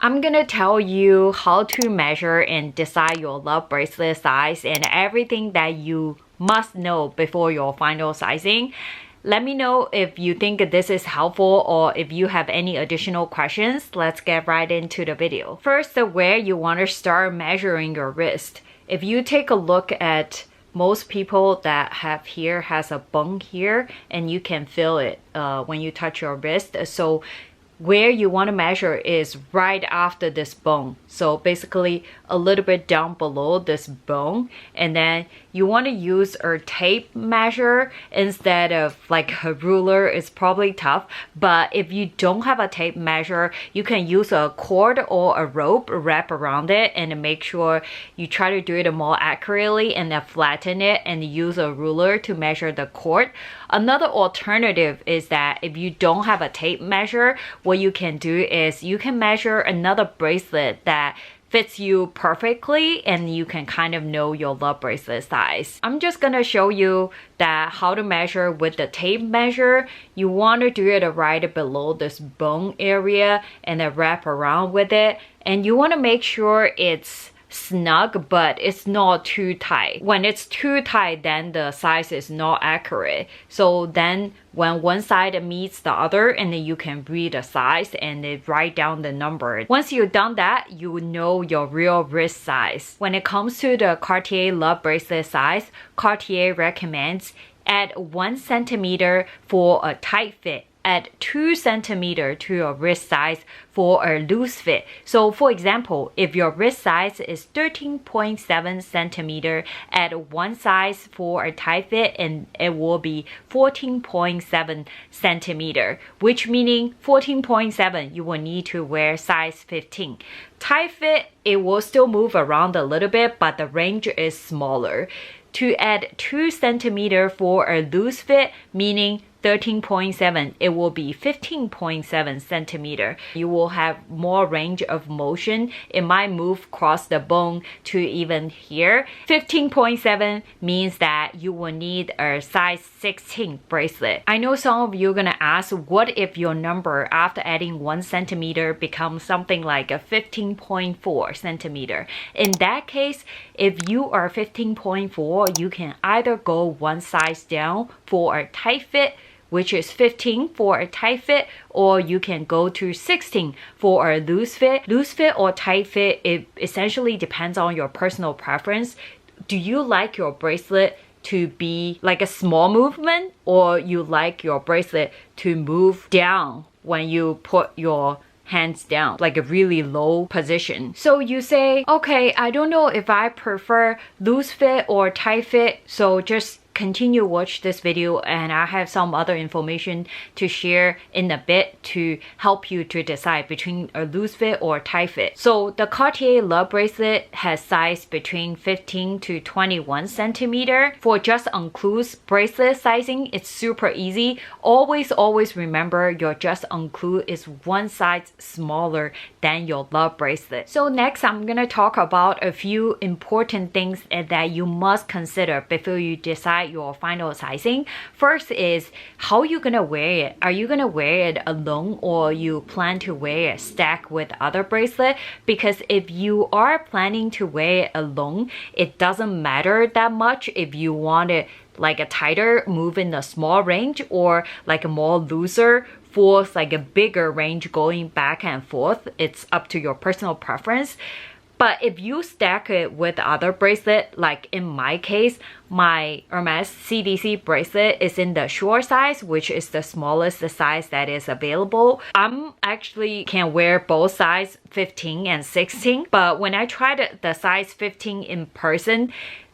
I'm gonna tell you how to measure and decide your love bracelet size and everything that you must know before your final sizing. Let me know if you think this is helpful or if you have any additional questions. Let's get right into the video. First, where you want to start measuring your wrist. If you take a look at most people that have here has a bone here and you can feel it when you touch your wrist. So where you want to measure is right after this bone, so basically a little bit down below this bone, and then you want to use a tape measure instead of like a ruler. It's probably tough, but if you don't have a tape measure, you can use a cord or a rope wrap around it and make sure you try to do it more accurately and then flatten it and use a ruler to measure the cord. Another alternative is that if you don't have a tape measure, what you can do is you can measure another bracelet that fits you perfectly and you can kind of know your love bracelet size. I'm just gonna show you that how to measure with the tape measure. You want to do it right below this bone area and then wrap around with it, and you want to make sure it's snug but it's not too tight. When it's too tight, then the size is not accurate. So then when one side meets the other, and then you can read the size and then write down the number. Once you've done that, you will know your real wrist size. When it comes to the Cartier Love Bracelet size, Cartier recommends add 1 centimeter for a tight fit, add 2 centimeter to your wrist size for a loose fit. So for example, if your wrist size is 13.7 centimeter, add 1 size for a tight fit and it will be 14.7 centimeter, which meaning 14.7 you will need to wear size 15. Tight fit, it will still move around a little bit, but the range is smaller. To add 2 centimeter for a loose fit, meaning 13.7, it will be 15.7 centimeter. You will have more range of motion. It might move across the bone to even here. 15.7 means that you will need a size 16 bracelet. I know some of you are gonna ask, what if your number after adding 1 centimeter becomes something like a 15.4 centimeter? In that case, if you are 15.4, you can either go 1 size down for a tight fit, which is 15 for a tight fit, or you can go to 16 for a loose fit. Loose fit or tight fit, it essentially depends on your personal preference. Do you like your bracelet to be like a small movement, or you like your bracelet to move down when you put your hands down, like a really low position? So you say, okay, I don't know if I prefer loose fit or tight fit, so just continue watch this video and I have some other information to share in a bit to help you to decide between a loose fit or tight fit. So the Cartier Love Bracelet has size between 15 to 21 centimeter. For just unclues bracelet sizing, it's super easy. Always remember your just unclude is 1 size smaller than your love bracelet. So next, I'm gonna talk about a few important things that you must consider before you decide your final sizing. First is how you're gonna wear it. Are you gonna wear it alone, or you plan to wear it stacked with other bracelet? Because if you are planning to wear it alone, it doesn't matter that much if you want it like a tighter, move in the small range, or like a more looser for like a bigger range going back and forth. It's up to your personal preference. But if you stack it with other bracelet, like in my case, my Hermes CDC bracelet is in the short size, which is the smallest size that is available. I'm actually can wear both size 15 and 16, but when I tried the size 15 in person,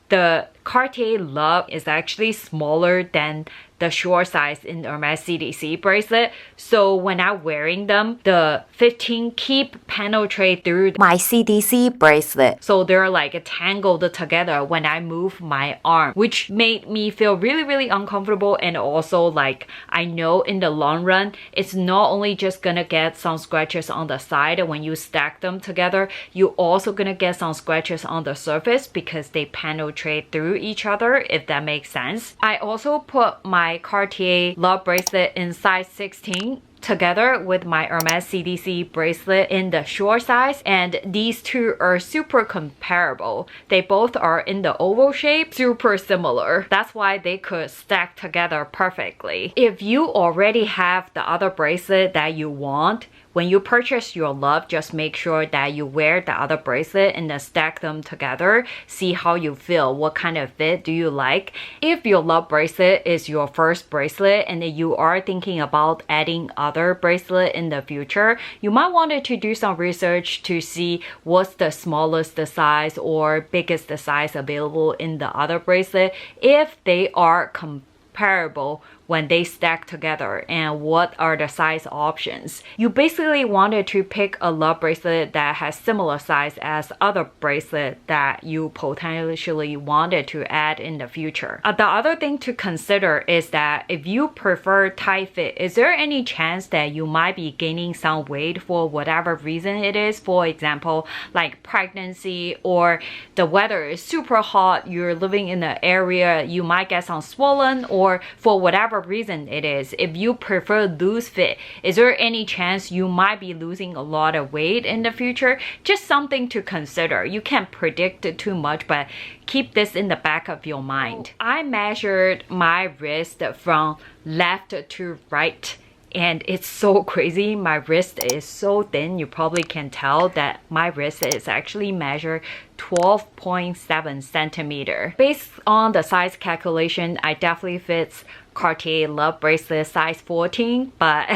the Cartier Love is actually smaller than the short size in Hermes CDC bracelet. So when I'm wearing them, the 15 keep penetrate through my CDC bracelet. So they're like tangled together when I move my arm, which made me feel really uncomfortable. And also like I know in the long run, it's not only just gonna get some scratches on the side when you stack them together, you also gonna get some scratches on the surface because they penetrate through each other, if that makes sense. I also put my Cartier Love bracelet in size 16 together with my Hermes CDC bracelet in the short size, and these two are super comparable. They both are in the oval shape, super similar. That's why they could stack together perfectly. If you already have the other bracelet that you want, when you purchase your love, just make sure that you wear the other bracelet and then stack them together. See how you feel. What kind of fit do you like? If your love bracelet is your first bracelet and you are thinking about adding other bracelet in the future, you might want to do some research to see what's the smallest size or biggest size available in the other bracelet, if they are comparable when they stack together, and what are the size options. You basically wanted to pick a love bracelet that has similar size as other bracelet that you potentially wanted to add in the future. The other thing to consider is that if you prefer tight fit, is there any chance that you might be gaining some weight for whatever reason it is? For example, like pregnancy, or the weather is super hot, you're living in an area, you might get some swollen, or for whatever reason it is. If you prefer loose fit, is there any chance you might be losing a lot of weight in the future? Just something to consider. You can't predict it too much, but keep this in the back of your mind. I measured my wrist from left to right, and it's so crazy. My wrist is so thin. You probably can tell that my wrist is actually measured 12.7 centimeter. Based on the size calculation, I definitely fits Cartier Love Bracelet size 14, but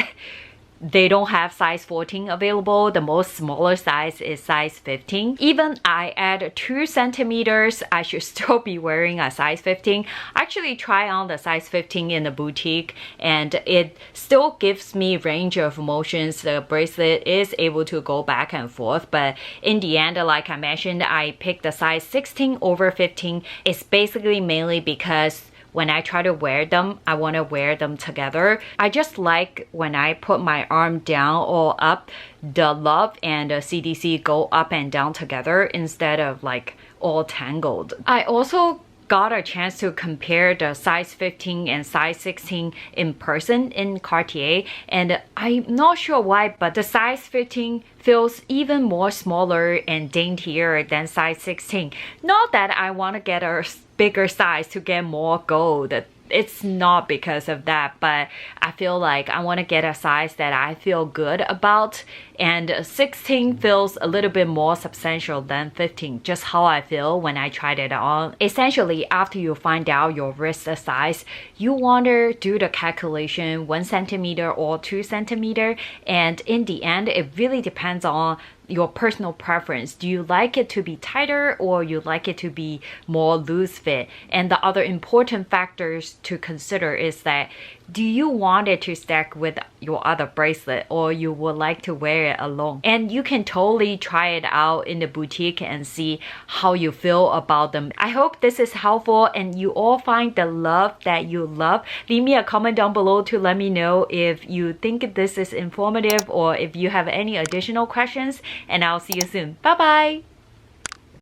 they don't have size 14 available. The most smaller size is size 15. Even I add 2 centimeters, I should still be wearing a size 15. I actually try on the size 15 in the boutique, and it still gives me range of motions. The bracelet is able to go back and forth, but in the end, like I mentioned, I picked the size 16 over 15. It's basically mainly because when I try to wear them, I want to wear them together. I just like when I put my arm down or up, the love and the CDC go up and down together instead of like all tangled. I also got a chance to compare the size 15 and size 16 in person in Cartier, and I'm not sure why, but the size 15 feels even more smaller and daintier than size 16. Not that I want to get a bigger size to get more gold. It's not because of that, but I feel like I want to get a size that I feel good about, and 16 feels a little bit more substantial than 15, just how I feel when I tried it on. Essentially, after you find out your wrist size, you want to do the calculation 1 centimeter or 2 centimeter, and in the end, it really depends on your personal preference. Do you like it to be tighter, or you like it to be more loose fit? And the other important factors to consider is that, do you want it to stack with your other bracelet, or you would like to wear it alone? And you can totally try it out in the boutique and see how you feel about them. I hope this is helpful and you all find the love that you love. Leave me a comment down below to let me know if you think this is informative or if you have any additional questions, and I'll see you soon. Bye bye!